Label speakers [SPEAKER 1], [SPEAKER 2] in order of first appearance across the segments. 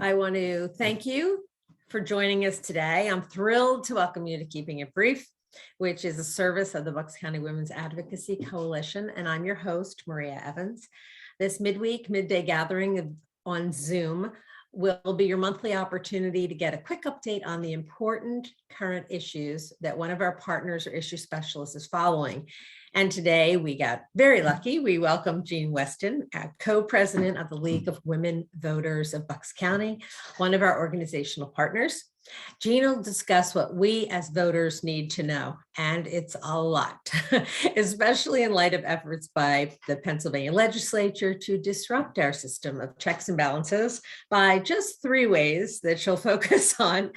[SPEAKER 1] I want to thank you for joining us today. I'm thrilled to welcome you to Keeping It Brief, which is a service of the Bucks County Women's Advocacy Coalition, and I'm your host, Maria Evans. This midday gathering on Zoom will be your monthly opportunity to get a quick update on the important current issues that one of our partners or issue specialists is following. And today we got very lucky. We welcome Jean Weston, co-president of the League of Women Voters of Bucks County, one of our organizational partners. Jean will discuss what we as voters need to know, and it's a lot, especially in light of efforts by the Pennsylvania legislature to disrupt our system of checks and balances by just 3 ways that she'll focus on,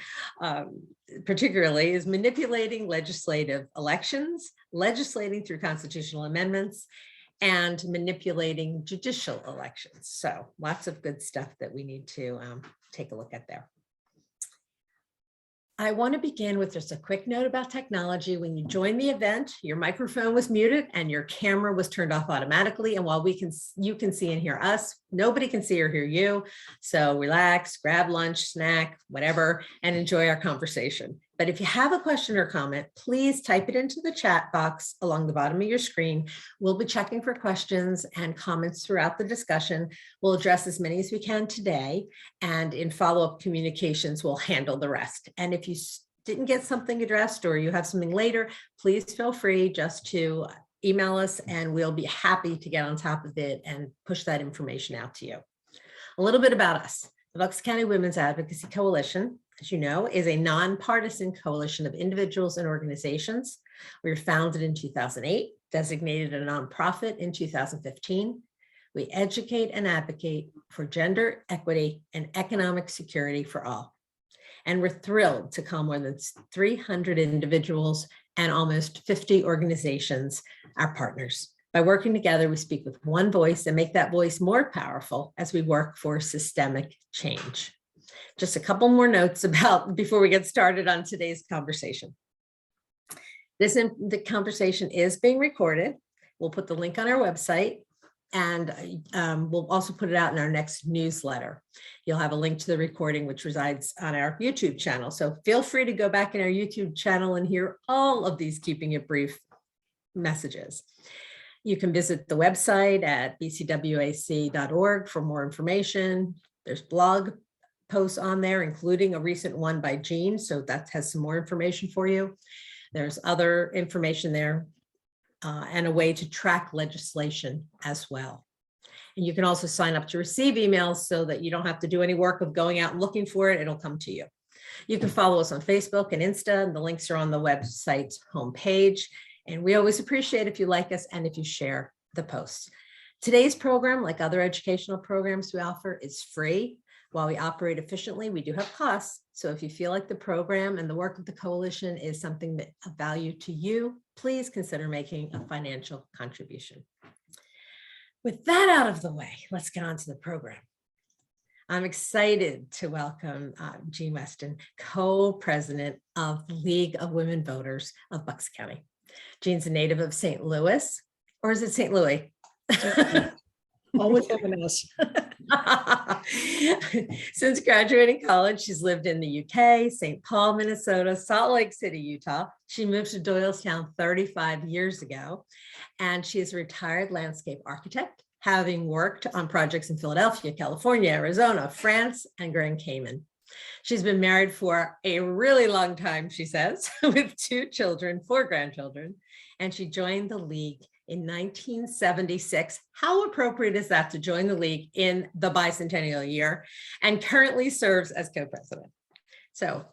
[SPEAKER 1] particularly is manipulating legislative elections, legislating through constitutional amendments, and manipulating judicial elections. So lots of good stuff that we need to take a look at there. I want to begin with just a quick note about technology. When you joined the event, your microphone was muted and your camera was turned off automatically. And while you can see and hear us, nobody can see or hear you. So relax, grab lunch, snack, whatever, and enjoy our conversation. But if you have a question or comment, please type it into the chat box along the bottom of your screen. We'll be checking for questions and comments throughout the discussion. We'll address as many as we can today, and in follow-up communications, we'll handle the rest. And if you didn't get something addressed or you have something later, please feel free just to email us and we'll be happy to get on top of it and push that information out to you. A little bit about us. The Bucks County Women's Advocacy Coalition, as you know, is a nonpartisan coalition of individuals and organizations. We were founded in 2008, designated a nonprofit in 2015. We educate and advocate for gender equity and economic security for all. And we're thrilled to call more than 300 individuals and almost 50 organizations our partners. By working together, we speak with one voice and make that voice more powerful as we work for systemic change. Just a couple more notes before we get started on today's conversation. The conversation is being recorded. We'll put the link on our website, and we'll also put it out in our next newsletter. You'll have a link to the recording, which resides on our YouTube channel. So feel free to go back in our YouTube channel and hear all of these Keeping It Brief messages. You can visit the website at bcwac.org for more information. There's blog posts on there, including a recent one by Jean, so that has some more information for you. There's other information there and a way to track legislation as well. And you can also sign up to receive emails so that you don't have to do any work of going out and looking for it. It'll come to you. You can follow us on Facebook and Insta, and the links are on the website's homepage. And we always appreciate if you like us and if you share the posts. Today's program, like other educational programs we offer, is free. While we operate efficiently, we do have costs. So if you feel like the program and the work of the coalition is something that of value to you, please consider making a financial contribution. With that out of the way, let's get on to the program. I'm excited to welcome Jean Weston, co-president of the League of Women Voters of Bucks County. Jean's a native of St. Louis, or is it St. Louis?
[SPEAKER 2] Always have an S.
[SPEAKER 1] Since graduating college, she's lived in the UK, St. Paul, Minnesota, Salt Lake City, Utah. She moved to Doylestown 35 years ago, and she is a retired landscape architect, having worked on projects in Philadelphia, California, Arizona, France, and Grand Cayman. She's been married for a really long time, she says, with 2 children, 4 grandchildren, and she joined the League in 1976. How appropriate is that to join the League in the bicentennial year, and currently serves as co-president. So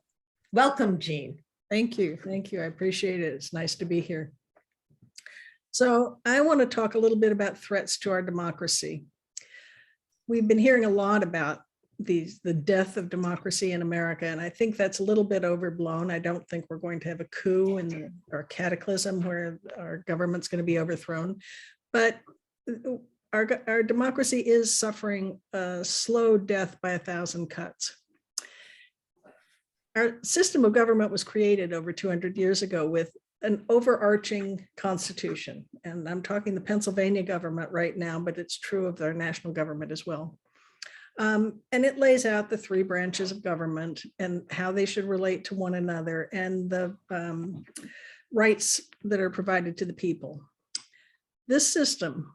[SPEAKER 1] welcome, Jean.
[SPEAKER 2] Thank you. Thank you. I appreciate it. It's nice to be here. So I want to talk a little bit about threats to our democracy. We've been hearing a lot about the death of democracy in America, and I think that's a little bit overblown. I don't think we're going to have a coup or cataclysm where our government's going to be overthrown, but our democracy is suffering a slow death by 1,000 cuts. Our system of government was created over 200 years ago with an overarching constitution, and I'm talking the Pennsylvania government right now, but it's true of our national government as well. And it lays out the three branches of government and how they should relate to one another and the rights that are provided to the people. This system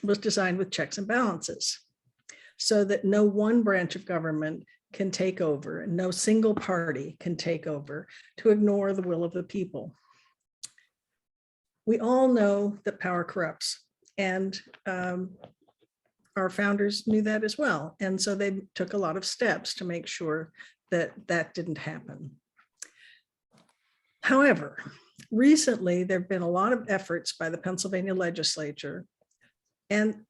[SPEAKER 2] was designed with checks and balances so that no one branch of government can take over and no single party can take over to ignore the will of the people. We all know that power corrupts, and our founders knew that as well. And so they took a lot of steps to make sure that that didn't happen. However, recently, there have been a lot of efforts by the Pennsylvania legislature. And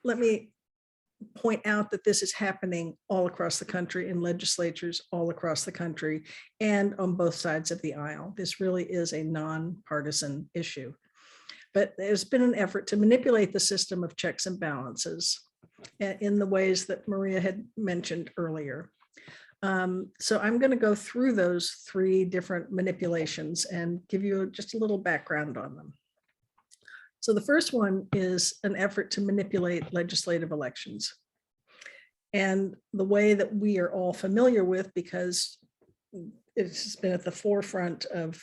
[SPEAKER 2] let me point out that this is happening all across the country in legislatures all across the country and on both sides of the aisle. This really is a nonpartisan issue. But there's been an effort to manipulate the system of checks and balances in the ways that Maria had mentioned earlier. So I'm going to go through those three different manipulations and give you just a little background on them. So the first one is an effort to manipulate legislative elections. And the way that we are all familiar with, because it's been at the forefront of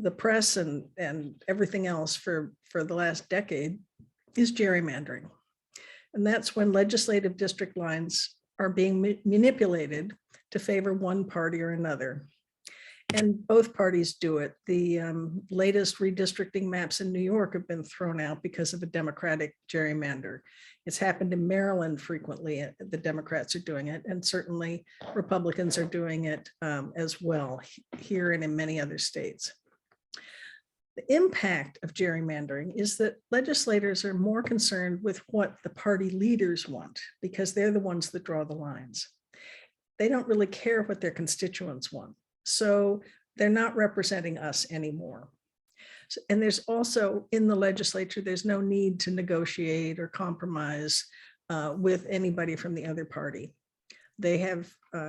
[SPEAKER 2] the press and everything else for the last decade, is gerrymandering. And that's when legislative district lines are being manipulated to favor one party or another. And both parties do it. The latest redistricting maps in New York have been thrown out because of a Democratic gerrymander. It's happened in Maryland frequently. The Democrats are doing it, and certainly Republicans are doing it as well here and in many other states. The impact of gerrymandering is that legislators are more concerned with what the party leaders want because they're the ones that draw the lines. They don't really care what their constituents want. So they're not representing us anymore. And there's also in the legislature, there's no need to negotiate or compromise with anybody from the other party. They have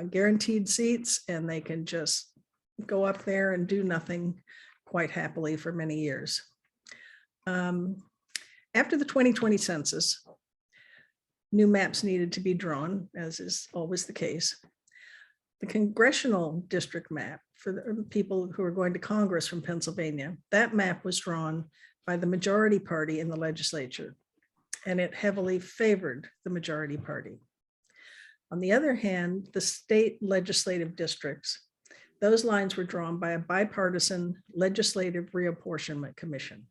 [SPEAKER 2] guaranteed seats and they can just go up there and do nothing quite happily for many years. After the 2020 census, new maps needed to be drawn, as is always the case. The congressional district map for the people who are going to Congress from Pennsylvania, that map was drawn by the majority party in the legislature, and it heavily favored the majority party. On the other hand, the state legislative districts, those lines were drawn by a bipartisan legislative reapportionment commission.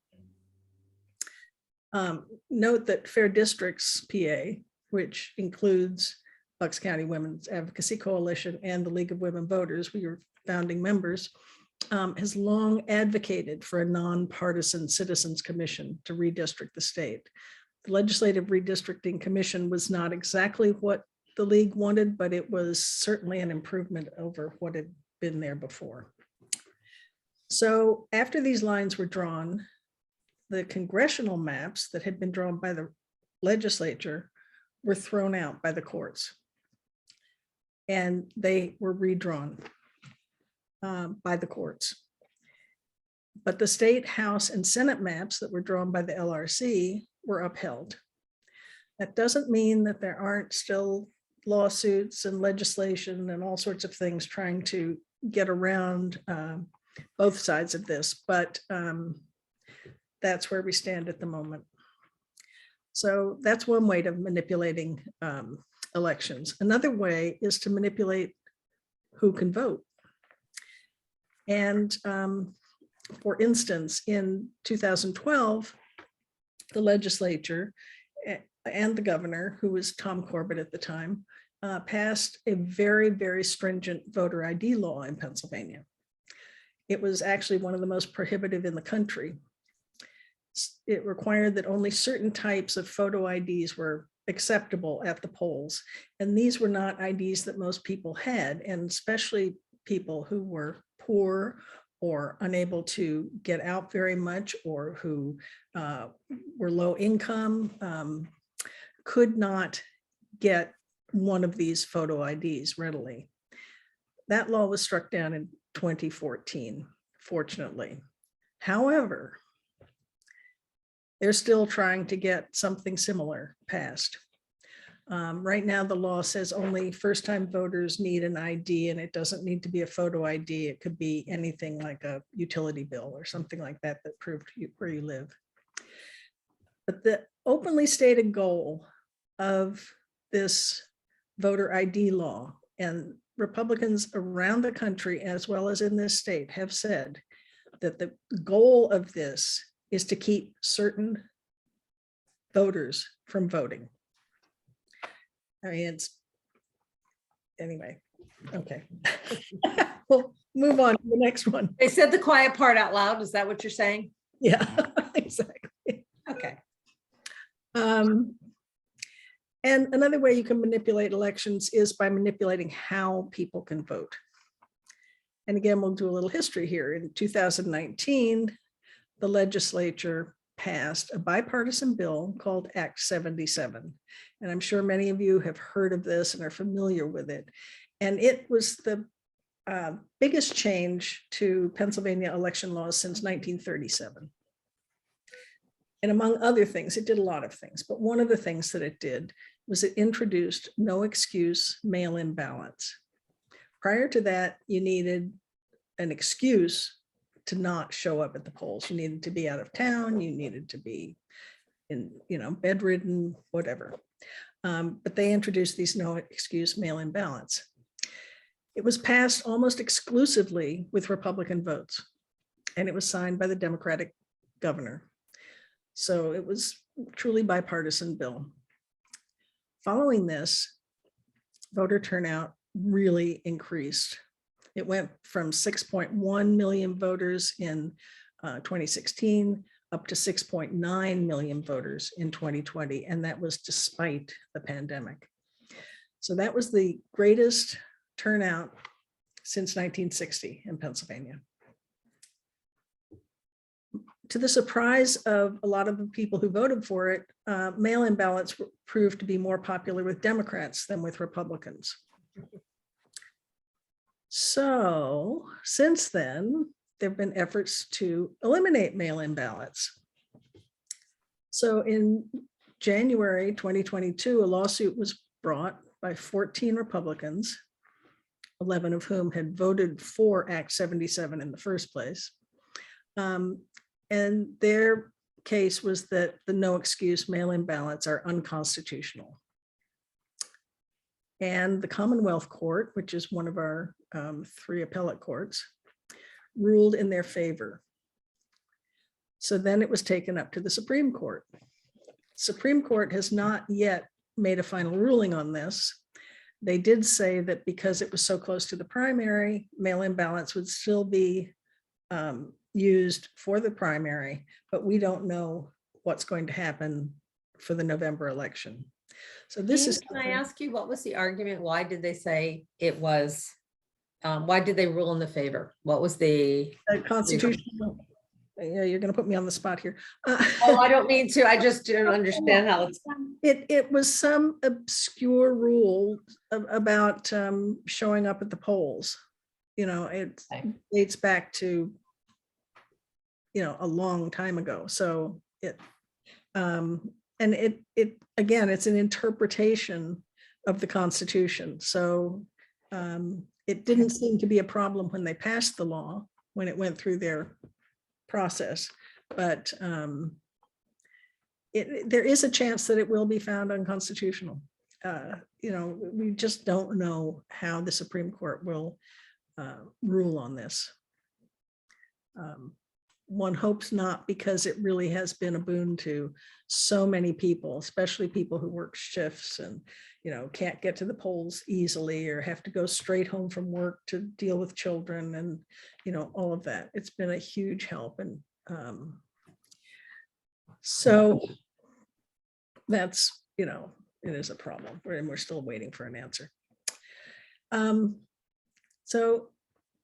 [SPEAKER 2] Note that Fair Districts PA, which includes Bucks County Women's Advocacy Coalition and the League of Women Voters, we are founding members, has long advocated for a nonpartisan citizens commission to redistrict the state. The Legislative Redistricting Commission was not exactly what the League wanted, but it was certainly an improvement over what had been there before. So after these lines were drawn, the congressional maps that had been drawn by the legislature were thrown out by the courts. And they were redrawn by the courts. But the state, House, and Senate maps that were drawn by the LRC were upheld. That doesn't mean that there aren't still lawsuits and legislation and all sorts of things trying to get around both sides of this, but that's where we stand at the moment. So that's one way of manipulating elections. Another way is to manipulate who can vote. And for instance, in 2012, the legislature and the governor, who was Tom Corbett at the time, passed a very, very stringent voter ID law in Pennsylvania. It was actually one of the most prohibitive in the country. It required that only certain types of photo IDs were acceptable at the polls. And these were not IDs that most people had, and especially people who were poor or unable to get out very much, or who were low income, could not get one of these photo IDs readily. That law was struck down in 2014, fortunately. However, they're still trying to get something similar passed. Right now, the law says only first-time voters need an ID, and it doesn't need to be a photo ID. It could be anything like a utility bill or something like that that proved where you live. But the openly stated goal of this voter ID law, and Republicans around the country, as well as in this state, have said that the goal of this is to keep certain voters from voting. I mean, it's, anyway, okay. We'll move on to the next one.
[SPEAKER 1] They said the quiet part out loud. Is that what you're saying?
[SPEAKER 2] Yeah, exactly.
[SPEAKER 1] Okay.
[SPEAKER 2] And another way you can manipulate elections is by manipulating how people can vote. And again, we'll do a little history here. In 2019, the legislature passed a bipartisan bill called Act 77. And I'm sure many of you have heard of this and are familiar with it. And it was the biggest change to Pennsylvania election laws since 1937. And among other things, it did a lot of things, but one of the things that it did was it introduced no excuse mail-in ballots. Prior to that, you needed an excuse to not show up at the polls. You needed to be out of town, you needed to be in, bedridden, whatever. But they introduced these no excuse mail-in ballots. It was passed almost exclusively with Republican votes, and it was signed by the Democratic governor. So it was truly bipartisan bill. Following this, voter turnout really increased. It went from 6.1 million voters in 2016 up to 6.9 million voters in 2020, and that was despite the pandemic. So that was the greatest turnout since 1960 in Pennsylvania. To the surprise of a lot of the people who voted for it, mail-in ballots proved to be more popular with Democrats than with Republicans. So since then, there have been efforts to eliminate mail-in ballots. So in January 2022, a lawsuit was brought by 14 Republicans, 11 of whom had voted for Act 77 in the first place. And their case was that the no excuse mail-in ballots are unconstitutional. And the Commonwealth Court, which is one of our 3 appellate courts, ruled in their favor. So then it was taken up to the Supreme Court. Supreme Court has not yet made a final ruling on this. They did say that because it was so close to the primary, mail-in ballots would still be used for the primary, but we don't know what's going to happen for the November election. So this is.
[SPEAKER 1] Can I ask you, what was the argument? Why did they say it was, why did they rule in the favor? What was the
[SPEAKER 2] constitutional? Yeah, you're going to put me on the spot here.
[SPEAKER 1] Oh, I don't mean to. I just didn't understand how it's.
[SPEAKER 2] It was some obscure rule about showing up at the polls. It dates back to a long time ago. So and it again, it's an interpretation of the Constitution. So it didn't seem to be a problem when they passed the law, when it went through their process, but there is a chance that it will be found unconstitutional. We just don't know how the Supreme Court will rule on this. One hopes not, because it really has been a boon to so many people, especially people who work shifts and can't get to the polls easily or have to go straight home from work to deal with children and all of that. It's been a huge help, and so that's it is a problem, and we're still waiting for an answer. So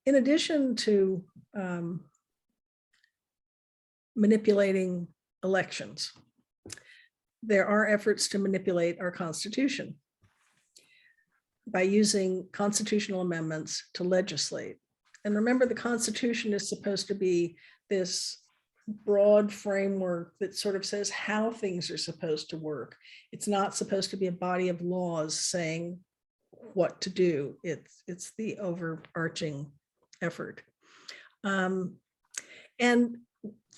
[SPEAKER 2] in addition to manipulating elections, there are efforts to manipulate our Constitution by using constitutional amendments to legislate. And remember, the Constitution is supposed to be this broad framework that sort of says how things are supposed to work. It's not supposed to be a body of laws saying what to do. It's the overarching effort. And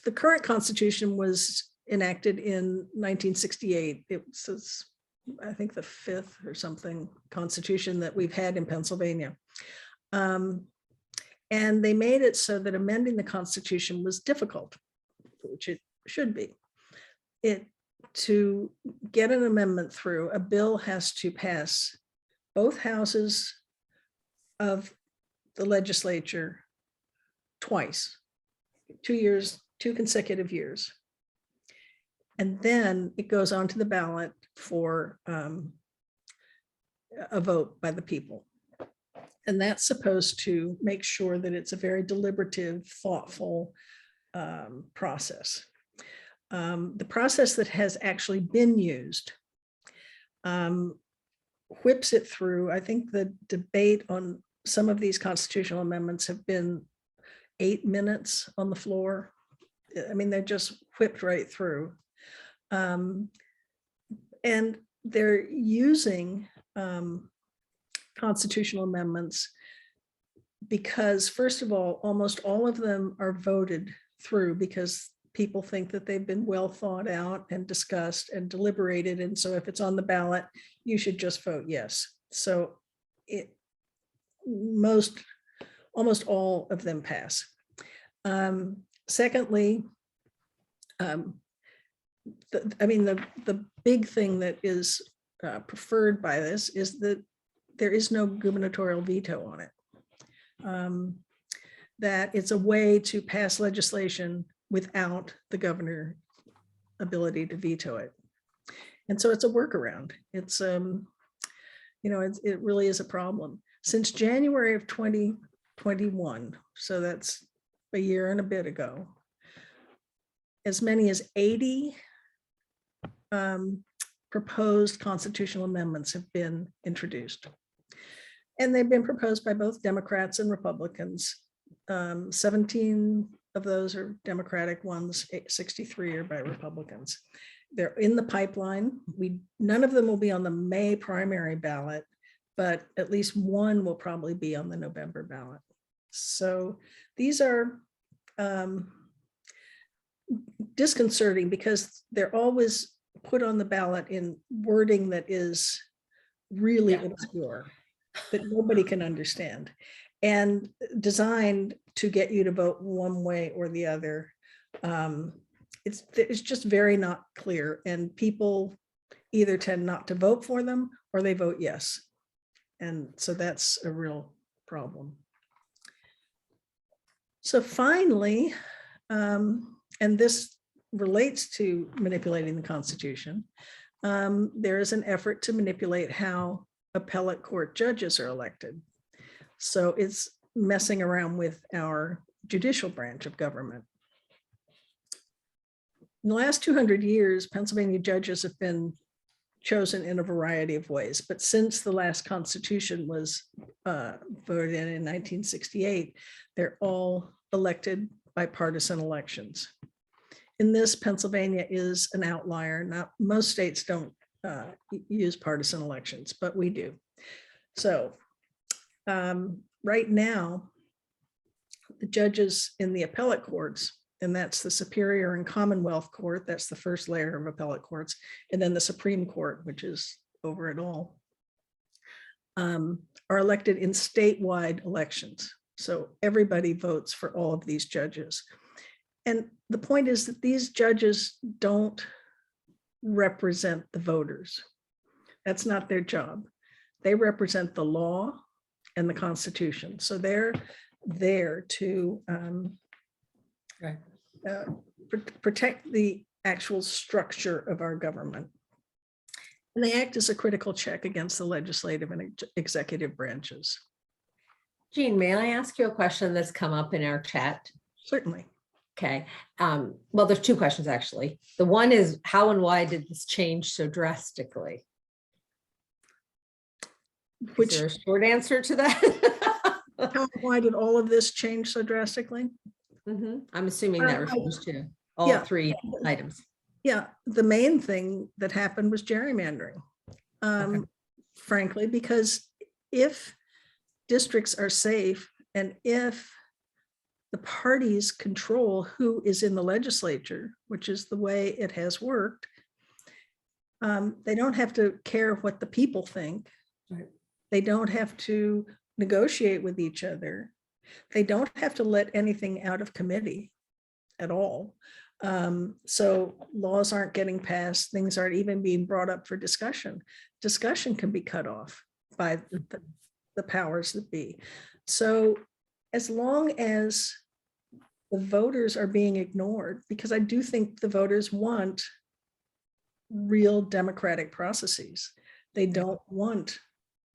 [SPEAKER 2] the current Constitution was enacted in 1968. It was, I think, the 5th or something Constitution that we've had in Pennsylvania. And they made it so that amending the Constitution was difficult, which it should be. To get an amendment through, a bill has to pass both houses of the legislature twice, 2 years, 2 consecutive years. And then it goes on to the ballot for a vote by the people. And that's supposed to make sure that it's a very deliberative, thoughtful process. The process that has actually been used whips it through. I think the debate on some of these constitutional amendments have been 8 minutes on the floor. I mean, they're just whipped right through. And they're using constitutional amendments because, first of all, almost all of them are voted through because people think that they've been well thought out and discussed and deliberated. And so if it's on the ballot, you should just vote yes. So almost all of them pass. Secondly, the big thing that is preferred by this is that there is no gubernatorial veto on it. That it's a way to pass legislation without the governor ability to veto it. And so it's a workaround. It's, it really is a problem. Since January of 2021, so that's a year and a bit ago, as many as 80 proposed constitutional amendments have been introduced. And they've been proposed by both Democrats and Republicans. 17 of those are Democratic ones, 63 are by Republicans. They're in the pipeline. None of them will be on the May primary ballot, but at least one will probably be on the November ballot. So these are disconcerting because they're always put on the ballot in wording that is really obscure, that nobody can understand, and designed to get you to vote one way or the other. It's just very not clear, and people either tend not to vote for them or they vote yes. And so that's a real problem. So finally, and this relates to manipulating the Constitution, there is an effort to manipulate how appellate court judges are elected. So it's messing around with our judicial branch of government. In the last 200 years, Pennsylvania judges have been chosen in a variety of ways, but since the last Constitution was voted in 1968, they're all elected by partisan elections. In this, Pennsylvania is an outlier. Not most states don't use partisan elections, but we do. So right now, the judges in the appellate courts, and that's the Superior and Commonwealth Court, that's the first layer of appellate courts, and then the Supreme Court, which is over it all, are elected in statewide elections. So everybody votes for all of these judges. And the point is that these judges don't represent the voters. That's not their job. They represent the law and the Constitution. So they're there to protect the actual structure of our government. And they act as a critical check against the legislative and executive branches.
[SPEAKER 1] Jean, may I ask you a question that's come up in our chat?
[SPEAKER 2] Certainly.
[SPEAKER 1] Okay. Well, there's two questions, actually. The one is, how and why did this change so drastically? Is there a short answer to that?
[SPEAKER 2] Why did all of this change so drastically?
[SPEAKER 1] I'm assuming that refers to. all
[SPEAKER 2] Yeah.
[SPEAKER 1] three items.
[SPEAKER 2] Yeah, the main thing that happened was gerrymandering.
[SPEAKER 1] Okay.
[SPEAKER 2] Frankly, because if districts are safe and if the parties control who is in the legislature, which is the way it has worked, they don't have to care what the people think.
[SPEAKER 1] Right.
[SPEAKER 2] They don't have to negotiate with each other. They don't have to let anything out of committee at all. So laws aren't getting passed, things aren't even being brought up for discussion. Discussion can be cut off by the powers that be. So as long as the voters are being ignored, because I do think the voters want real democratic processes. They don't want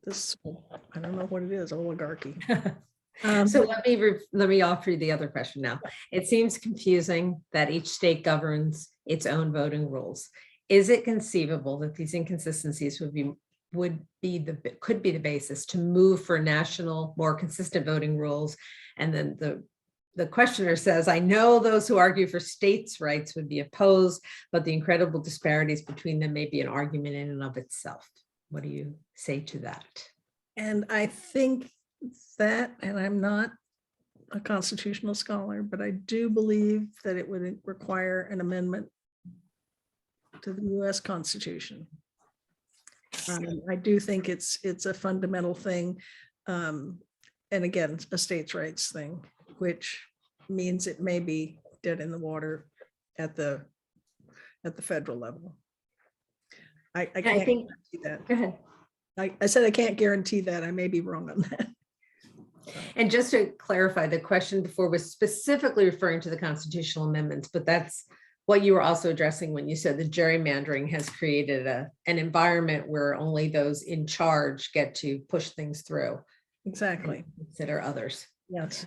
[SPEAKER 2] this, I don't know what it is, oligarchy.
[SPEAKER 1] So let me offer you the other question now. It seems confusing that each state governs its own voting rules. Is it conceivable that these inconsistencies could be the basis to move for national, more consistent voting rules? And then the questioner says, I know those who argue for states' rights would be opposed, but the incredible disparities between them may be an argument in and of itself. What do you say to that?
[SPEAKER 2] And I think that, and I'm not a constitutional scholar, but I do believe that it would require an amendment to the US Constitution. I do think it's a fundamental thing. And again, a states' rights thing, which means it may be dead in the water at the federal level. I can't guarantee that.
[SPEAKER 1] Go ahead.
[SPEAKER 2] I said I can't guarantee that. I may be wrong on that.
[SPEAKER 1] And just to clarify, the question before was specifically referring to the constitutional amendments, but that's what you were also addressing when you said the gerrymandering has created an environment where only those in charge get to push things through.
[SPEAKER 2] Exactly.
[SPEAKER 1] Consider others.
[SPEAKER 2] Yes.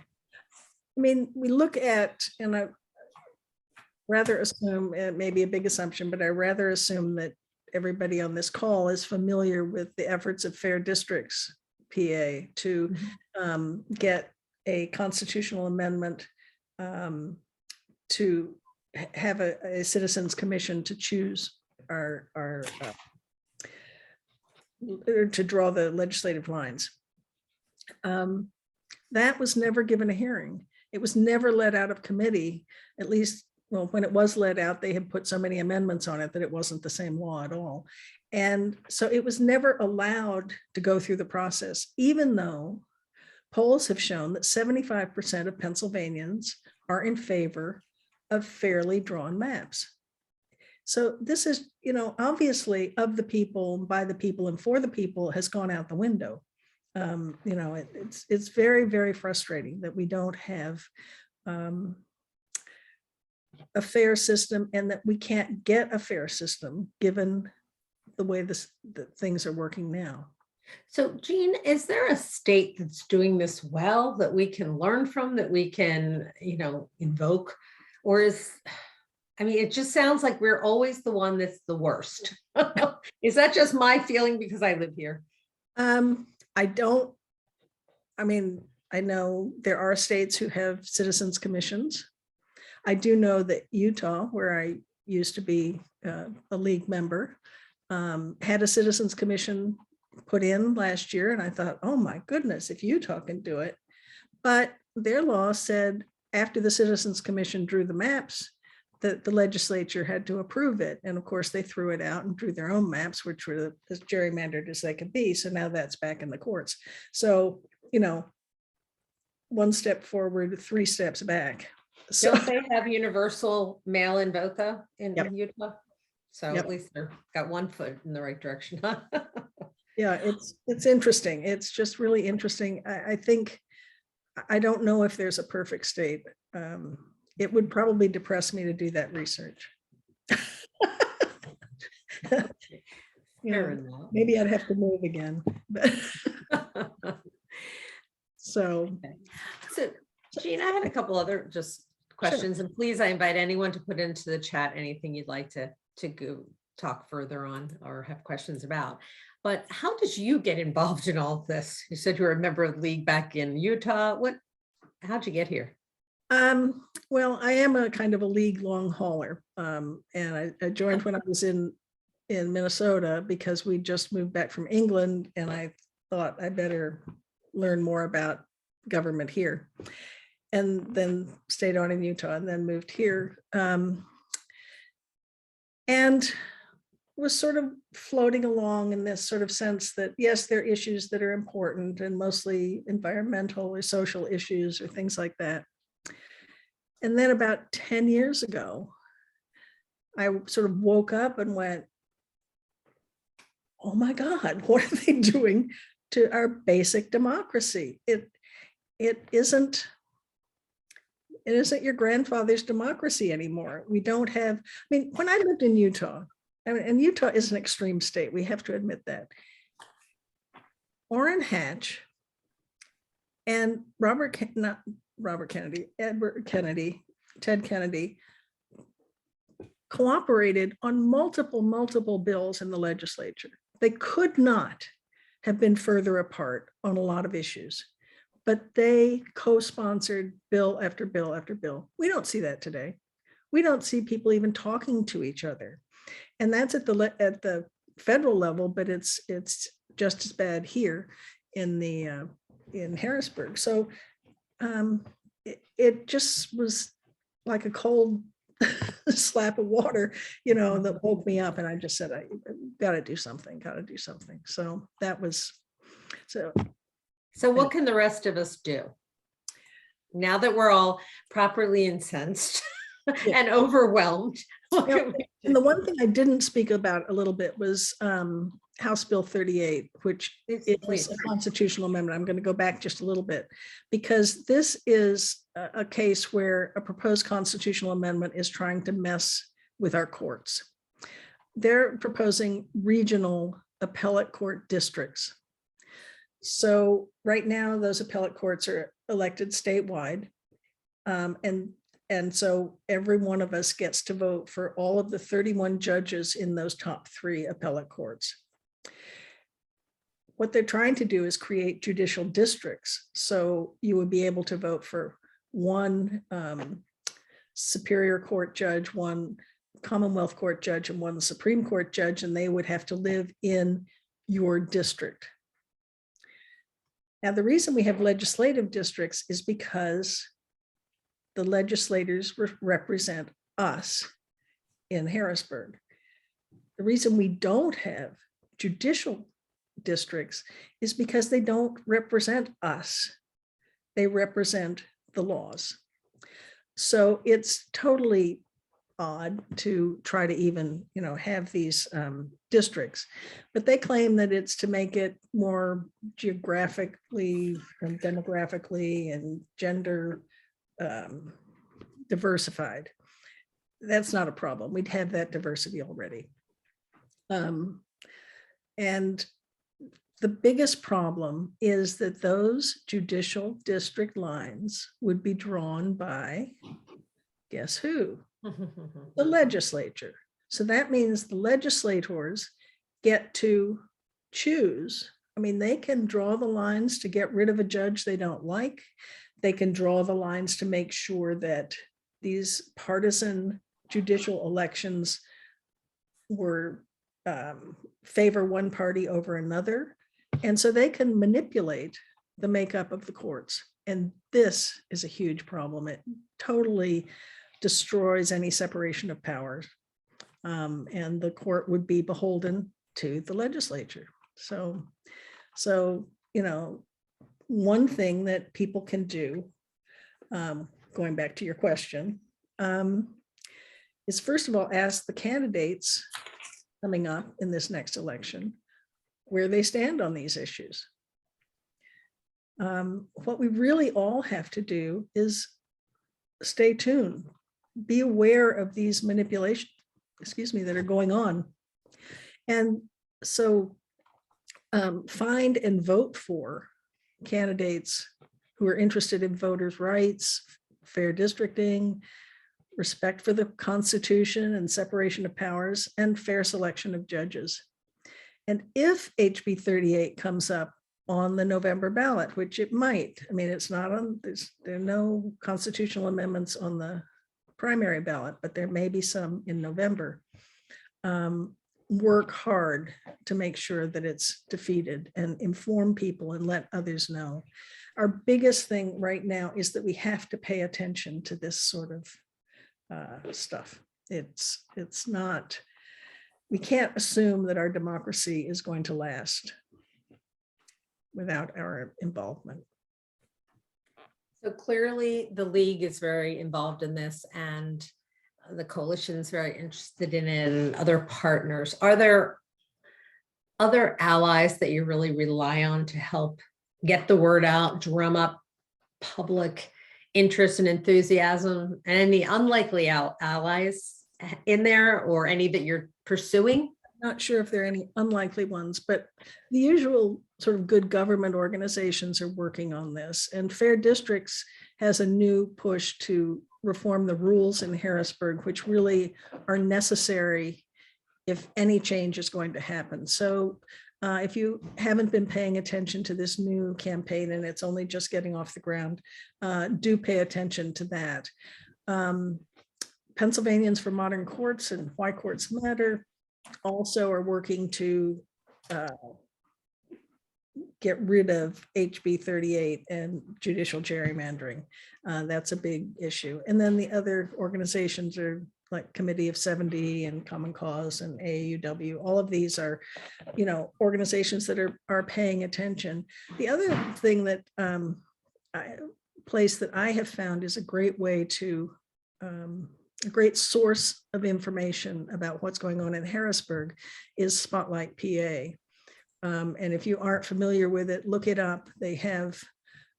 [SPEAKER 2] I mean, we look at, and I rather assume, it may be a big assumption, but I rather assume that everybody on this call is familiar with the efforts of Fair Districts PA to get a constitutional amendment to have a citizens commission to choose our to draw the legislative lines. That was never given a hearing. It was never let out of committee, at least, well, when it was let out, they had put so many amendments on it that it wasn't the same law at all. And so it was never allowed to go through the process, even though polls have shown that 75% of Pennsylvanians are in favor of fairly drawn maps. So this is, you know, obviously of the people, by the people, and for the people has gone out the window. You know, it's very, very frustrating that we don't have a fair system, and that we can't get a fair system given the way that things are working now.
[SPEAKER 1] So Jean, is there a state that's doing this well that we can learn from, that we can, you know, invoke? Or I mean, it just sounds like we're always the one that's the worst. Is that just my feeling because I live here?
[SPEAKER 2] I mean, I know there are states who have citizens commissions. I do know that Utah, where I used to be a league member, had a citizens commission put in last year. And I thought, oh my goodness, if Utah can do it. But their law said after the citizens commission drew the maps, that the legislature had to approve it. And of course, they threw it out and drew their own maps, which were as gerrymandered as they could be. So now that's back in the courts. So, you know, one step forward, 3 steps back. So
[SPEAKER 1] Don't they have universal mail-in vote though in
[SPEAKER 2] Yep.
[SPEAKER 1] Utah? So
[SPEAKER 2] Yep.
[SPEAKER 1] at least they've got one foot in the right direction.
[SPEAKER 2] yeah, it's interesting. It's just really interesting. I think, I don't know if there's a perfect state. It would probably depress me to do that research. You
[SPEAKER 1] Fair
[SPEAKER 2] know,
[SPEAKER 1] enough.
[SPEAKER 2] maybe I'd have to move again. But so,
[SPEAKER 1] So Jean, I had a couple other just questions, and please, I invite anyone to put into the chat anything you'd like to go talk further on or have questions about. But how did you get involved in all of this? You said you were a member of the league back in Utah. How'd you get here?
[SPEAKER 2] Well, I am a kind of a league long hauler. And I joined when I was in Minnesota because we just moved back from England, and I thought I better learn more about government here. And then stayed on in Utah and then moved here. And was sort of floating along in this sort of sense that, yes, there are issues that are important and mostly environmental or social issues or things like that. And then about 10 years ago, I sort of woke up and went, oh my God, what are they doing to our basic democracy? It isn't your grandfather's democracy anymore. We don't have, I mean, when I lived in Utah, and Utah is an extreme state, we have to admit that. Orrin Hatch and Ted Kennedy cooperated on multiple bills in the legislature. They could not have been further apart on a lot of issues, but they co-sponsored bill after bill after bill. We don't see that today. We don't see people even talking to each other. And that's at the federal level, but it's just as bad here in Harrisburg. So it just was like a cold slap of water, that woke me up, and I just said, I got to do something. So that was so.
[SPEAKER 1] So what can the rest of us do now that we're all properly incensed and overwhelmed?
[SPEAKER 2] And the one thing I didn't speak about a little bit was House Bill 38, which is a constitutional amendment. I'm going to go back just a little bit, because this is a case where a proposed constitutional amendment is trying to mess with our courts. They're proposing regional appellate court districts. So right now, those appellate courts are elected statewide. And so every one of us gets to vote for all of the 31 judges in those top 3 appellate courts. What they're trying to do is create judicial districts. So you would be able to vote for one Superior Court judge, one Commonwealth Court judge, and one Supreme Court judge, and they would have to live in your district. Now, the reason we have legislative districts is because the legislators represent us in Harrisburg. The reason we don't have judicial districts is because they don't represent us. They represent the laws. So it's totally odd to try to even, have these districts, but they claim that it's to make it more geographically and demographically and gender diversified. That's not a problem. We'd have that diversity already. And the biggest problem is that those judicial district lines would be drawn by, guess who? The legislature. So that means the legislators get to choose. I mean, they can draw the lines to get rid of a judge they don't like. They can draw the lines to make sure that these partisan judicial elections were favor one party over another. And so they can manipulate the makeup of the courts. And this is a huge problem. It totally destroys any separation of powers. And the court would be beholden to the legislature. So, one thing that people can do, going back to your question, is first of all, ask the candidates coming up in this next election where they stand on these issues. What we really all have to do is stay tuned, be aware of these manipulations, that are going on. And so find and vote for candidates who are interested in voters' rights, fair districting, respect for the Constitution and separation of powers, and fair selection of judges. And if HB 38 comes up on the November ballot, which it might. I mean, it's not on, there are no constitutional amendments on the primary ballot, but there may be some in November. Work hard to make sure that it's defeated and inform people and let others know. Our biggest thing right now is that we have to pay attention to this sort of stuff. It's not, we can't assume that our democracy is going to last without our involvement.
[SPEAKER 1] So clearly the league is very involved in this, and the coalition is very interested in it, and other partners. Are there other allies that you really rely on to help get the word out, drum up public interest and enthusiasm, and any unlikely allies in there, or any that you're pursuing?
[SPEAKER 2] Not sure if there are any unlikely ones, but the usual sort of good government organizations are working on this. And Fair Districts has a new push to reform the rules in Harrisburg, which really are necessary if any change is going to happen. So if you haven't been paying attention to this new campaign and it's only just getting off the ground, do pay attention to that. Pennsylvanians for Modern Courts and Why Courts Matter also are working to get rid of HB 38 and judicial gerrymandering. That's a big issue. And then the other organizations are like Committee of 70 and Common Cause and AAUW. All of these are, you know, organizations that are paying attention. The other thing that place that I have found is a great way to a great source of information about what's going on in Harrisburg is Spotlight PA. And if you aren't familiar with it, look it up. They have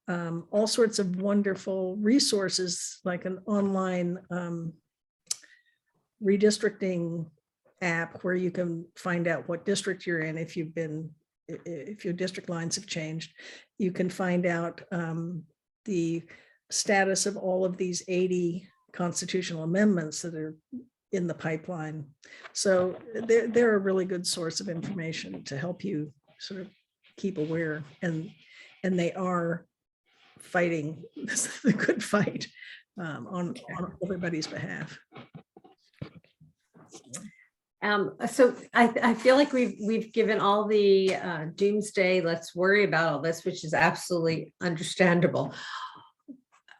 [SPEAKER 2] all sorts of wonderful resources, like an online redistricting app where you can find out what district you're in if your district lines have changed. You can find out the status of all of these 80 constitutional amendments that are in the pipeline. So they're a really good source of information to help you sort of keep aware, and they are fighting the good fight on everybody's behalf.
[SPEAKER 1] So I feel like we've given all the doomsday, let's worry about all this, which is absolutely understandable.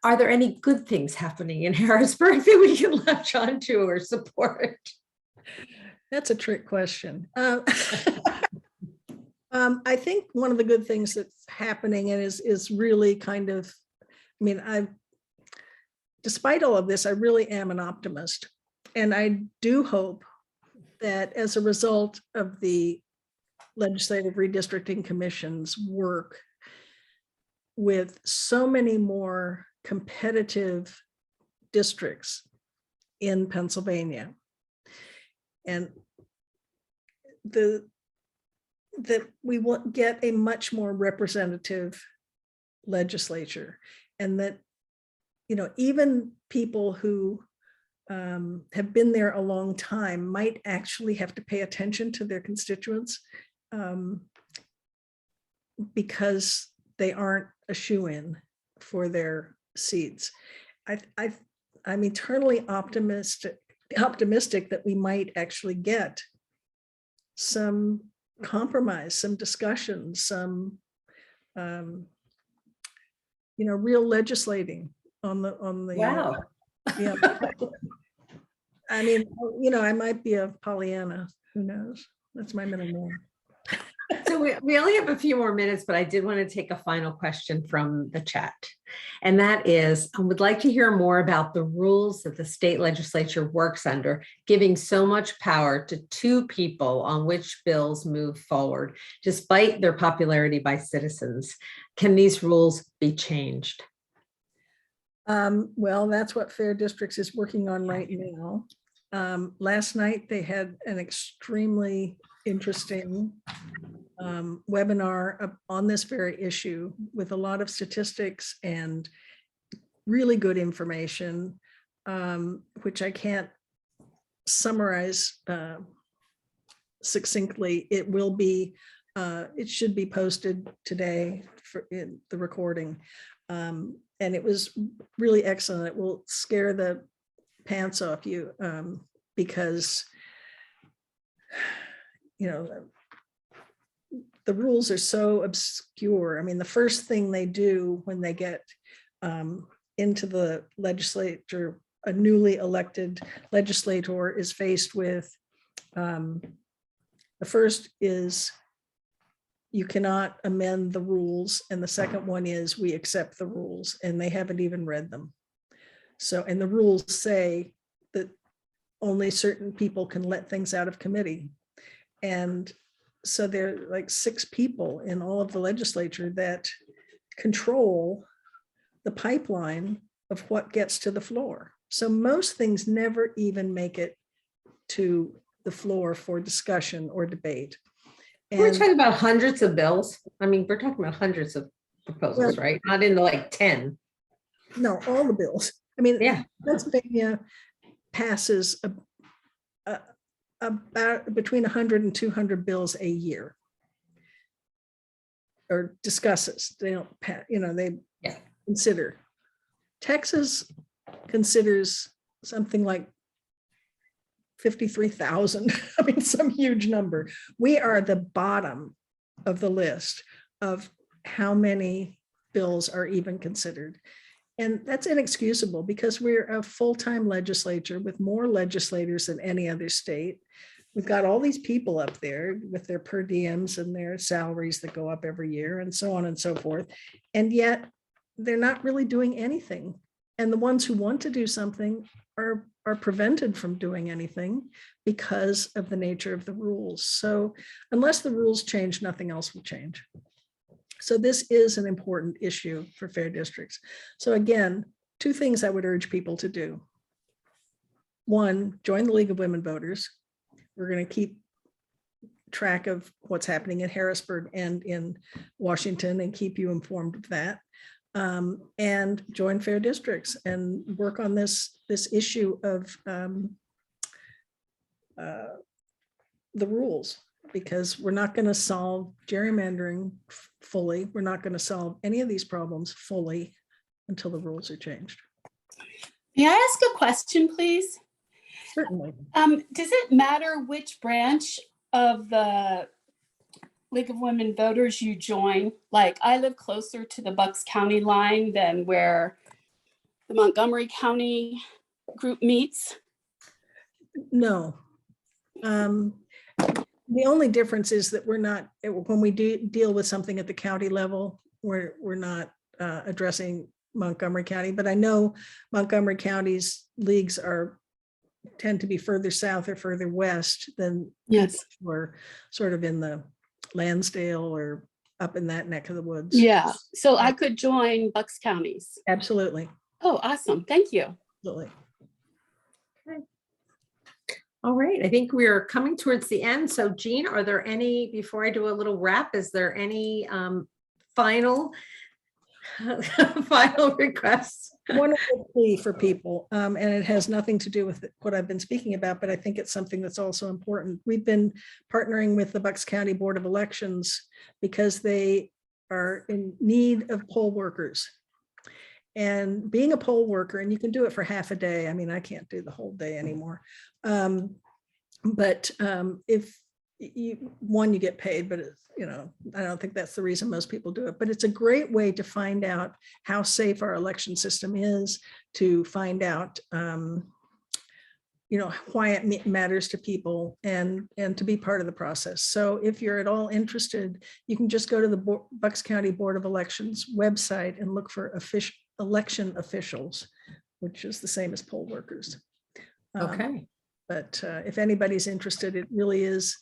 [SPEAKER 1] Are there any good things happening in Harrisburg that we can latch onto or support?
[SPEAKER 2] That's a trick question. I think one of the good things that's happening and is really kind of, I mean, despite all of this, I really am an optimist. And I do hope that as a result of the Legislative Redistricting Commission's work, with so many more competitive districts in Pennsylvania, and that we will get a much more representative legislature, and that, you know, even people who have been there a long time might actually have to pay attention to their constituents because they aren't a shoo-in for their seats. I'm eternally optimistic that we might actually get some compromise, some discussion, some you know, real legislating on the
[SPEAKER 1] Wow.
[SPEAKER 2] Yeah. I mean, you know, I might be a Pollyanna, who knows? That's my middle name.
[SPEAKER 1] So we only have a few more minutes, but I did want to take a final question from the chat. And that is, I would like to hear more about the rules that the state legislature works under, giving so much power to two people on which bills move forward, despite their popularity by citizens. Can these rules be changed?
[SPEAKER 2] Well, that's what Fair Districts is working on right now. Last night, they had an extremely interesting webinar on this very issue with a lot of statistics and really good information, which I can't summarize succinctly. It will be It should be posted today for in the recording. And it was really excellent. It will scare the pants off you because, you know, the rules are so obscure. I mean, the first thing they do when they get into the legislature, a newly elected legislator is faced with, the first is you cannot amend the rules. And the second one is we accept the rules, and they haven't even read them. So, and the rules say that only certain people can let things out of committee. And so there are like 6 people in all of the legislature that control the pipeline of what gets to the floor. So most things never even make it to the floor for discussion or debate.
[SPEAKER 1] We're talking about hundreds of bills. I mean, we're talking about hundreds of proposals,
[SPEAKER 2] Well,
[SPEAKER 1] right? Not in the like 10.
[SPEAKER 2] No, all the bills. I mean,
[SPEAKER 1] Yeah.
[SPEAKER 2] Pennsylvania passes about between 100 and 200 bills a year, or discusses. They don't, they consider. Texas considers something like 53,000. I mean, some huge number. We are the bottom of the list of how many bills are even considered. And that's inexcusable because we're a full-time legislature with more legislators than any other state. We've got all these people up there with their per diems and their salaries that go up every year and so on and so forth. And yet they're not really doing anything. And the ones who want to do something are prevented from doing anything because of the nature of the rules. So unless the rules change, nothing else will change. So this is an important issue for fair districts. So again, 2 things I would urge people to do. 1, join the League of Women Voters. We're going to keep track of what's happening in Harrisburg and in Washington and keep you informed of that. And join fair districts and work on this issue of the rules, because we're not going to solve gerrymandering fully. We're not going to solve any of these problems fully until the rules are changed.
[SPEAKER 3] May I ask a question, please?
[SPEAKER 2] Certainly.
[SPEAKER 3] Does it matter which branch of the League of Women Voters you join? Like, I live closer to the Bucks County line than where the Montgomery County group meets.
[SPEAKER 2] No. The only difference is that we're not, when we deal with something at the county level, we're not addressing Montgomery County, but I know Montgomery County's leagues tend to be further south or further west than we're sort of in the Lansdale or up in that neck of the woods.
[SPEAKER 3] Yeah, so I could join Bucks counties.
[SPEAKER 2] Absolutely.
[SPEAKER 3] Oh, awesome. Thank you.
[SPEAKER 2] Absolutely.
[SPEAKER 1] Okay. All right, I think we're coming towards the end. So Jean, are there any, before I do a little wrap, is there any final requests?
[SPEAKER 2] Wonderful plea for people, and it has nothing to do with what I've been speaking about, but I think it's something that's also important. We've been partnering with the Bucks County Board of Elections because they are in need of poll workers. And being a poll worker, and you can do it for half a day. I mean, I can't do the whole day anymore. But if you get paid, but it's, I don't think that's the reason most people do it, but it's a great way to find out how safe our election system is, to find out, why it matters to people, and to be part of the process. So if you're at all interested, you can just go to the Bucks County Board of Elections website and look for election officials, which is the same as poll workers.
[SPEAKER 1] Okay.
[SPEAKER 2] But if anybody's interested, it really is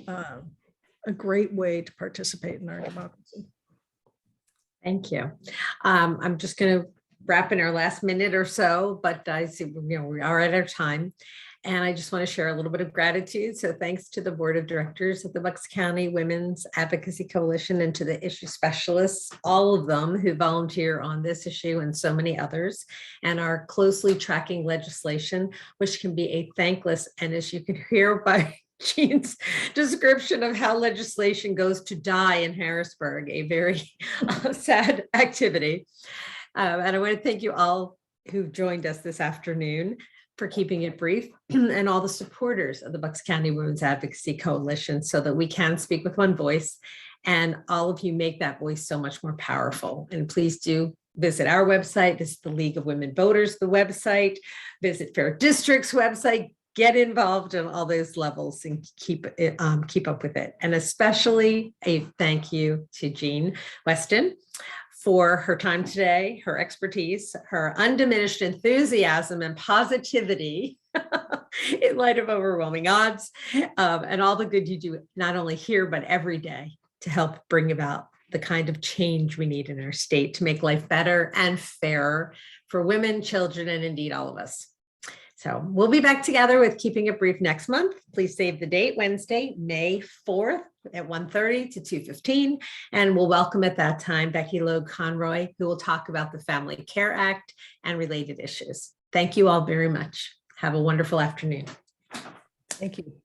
[SPEAKER 2] a great way to participate in our democracy.
[SPEAKER 1] Thank you. I'm just going to wrap in our last minute or so, but I see, we are at our time. And I just want to share a little bit of gratitude. So thanks to the board of directors of the Bucks County Women's Advocacy Coalition and to the issue specialists, all of them who volunteer on this issue and so many others, and are closely tracking legislation, which can be a thankless, and as you can hear by Jean's description of how legislation goes to die in Harrisburg, a very sad activity. And I want to thank you all who joined us this afternoon for keeping it brief, and all the supporters of the Bucks County Women's Advocacy Coalition, so that we can speak with one voice, and all of you make that voice so much more powerful. And please do visit our website. This is the League of Women Voters, the website. Visit Fair District's website. Get involved on all those levels and keep up with it. And especially a thank you to Jean Weston for her time today, her expertise, her undiminished enthusiasm and positivity in light of overwhelming odds, and all the good you do, not only here, but every day, to help bring about the kind of change we need in our state to make life better and fairer for women, children, and indeed all of us. So we'll be back together with Keeping It Brief next month. Please save the date, Wednesday, May 4th at 1:30 to 2:15. And we'll welcome at that time Becky Logue Conroy, who will talk about the Family Care Act and related issues. Thank you all very much. Have a wonderful afternoon.
[SPEAKER 2] Thank you.